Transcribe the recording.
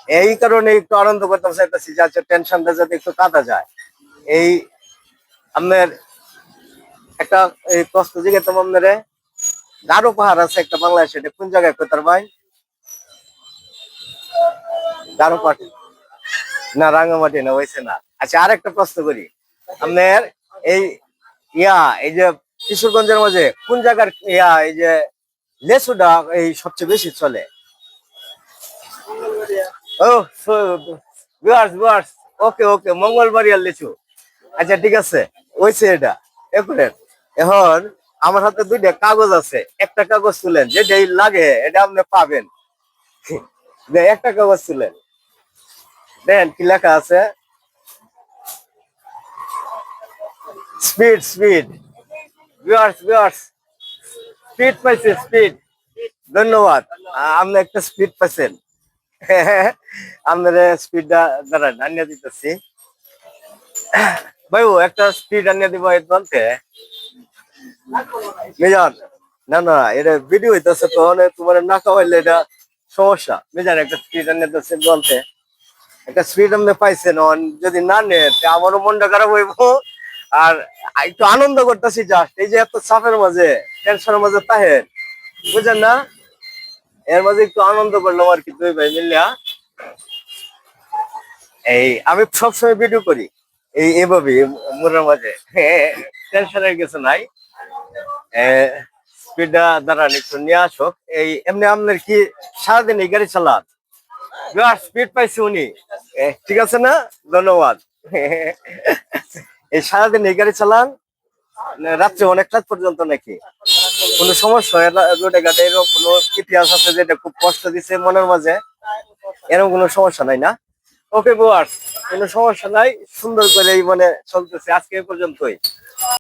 এই কারণে একটু আনন্দ করতে চাইতেছি, যাতে টেনশনটা যাতে একটু কাটা যায়। এই আপনার একটা এই কষ্ট জিগে তোমার আপনার গারো পাহাড় আছে একটা বাংলাদেশে, এটা কোন জায়গায় কোথার ভাই? গারো পাহাড় না, রাঙ্গামাটি না, হয়েছে না। আচ্ছা, আর একটা প্রশ্ন করি আপনার, এই এই যে কিশোরগঞ্জের মাঝে কোন জায়গার এই যে লেচুটা এই সবচেয়ে বেশি চলে? ও, ভিউয়ার্স ভিউয়ার্স, ওকে ওকে, মঙ্গলবাড়িয়ার লিচু। আচ্ছা ঠিক আছে, হয়েছে এটা একুরেট। এখন আমার হাতে দুইটা কাগজ আছে, একটা কাগজ তুলেন, যেটাই লাগে এটা আপনি পাবেন। একটা কাগজ তুলেন, দেখেন কি লেখা আছে। Speed speed, viewers viewers, speed পাইছে, স্পিড। ধন্যবাদ, আপনি একটা স্পিড পাইছেন। আপনার স্পিডটা দাঁড়ান আনিয়ে দিতেছি ভাই, ও একটা স্পিড আনিয়ে দিব এই বলতে মিজান। না না, এটা ভিডিও হইতেছে তো, তোমার না খাওয়াইলে এটা সমস্যা। মিজান একটা স্পিড আনিয়ে দিতেছে বলতে, একটা স্পিড আপনি পাইছেন, যদি না নেন আমারও মনটা খারাপ হইব। আর একটু আনন্দ করতেছি জাস্ট, এই যে এত চাপের মাঝে, টেনশনের মাঝে তাহের, বুঝেন না, এর মাঝে একটু আনন্দ করলাম আর কি, দুই ভাই মিলিয়া। এই আমি সবসময় ভিডিও করি এইভাবে মোড়ের মাঝে, টেনশনের কিছু নাই। স্পিডটা দাঁড়ান একটু নিয়ে আসুক। এই এমনি আপনার কি সারাদিন এই গাড়ি চালান? স্পিড পাইছি উনি, ঠিক আছে না? ধন্যবাদ। এই সারাদিন এই গাড়ি চালান, রাত্রে অনেক রাত পর্যন্ত নাকি? কোনো সমস্যা হয় না রোডে ঘাটে? এরকম কোনো ইতিহাস আছে যেটা খুব কষ্ট দিচ্ছে মনের মাঝে? এরকম কোনো সমস্যা নাই না? ওকে ভিউয়ার্স, কোনো সমস্যা নাই, সুন্দর করে এই মানে চলতেছে আজকে এই পর্যন্তই।